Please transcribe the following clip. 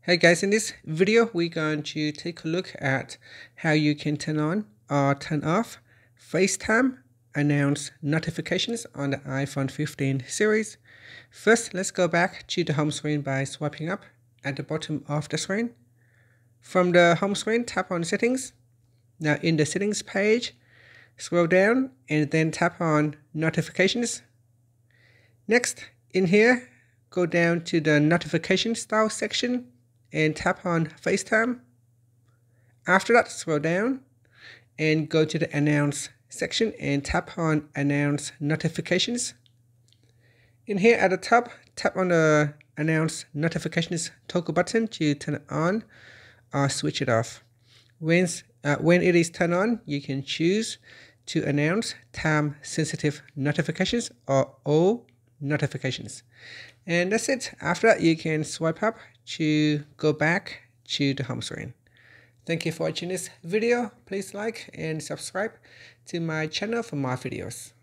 Hey guys, in this video we're going to take a look at how you can turn on or turn off FaceTime announce notifications on the iPhone 15 series. First, let's go back to the home screen by swiping up at the bottom of the screen. From the home screen, tap on Settings. Now in the Settings page, scroll down and then tap on Notifications. Next, in here, go down to the Notification Style section and tap on FaceTime. After that, scroll down and go to the Announce section and tap on Announce Notifications. In here at the top, tap on the Announce Notifications toggle button to turn it on or switch it off. When it is turned on, you can choose to announce time-sensitive notifications or all notifications. And that's it. After that, you can swipe up to go back to the home screen. Thank you for watching this video. Please like and subscribe to my channel for more videos.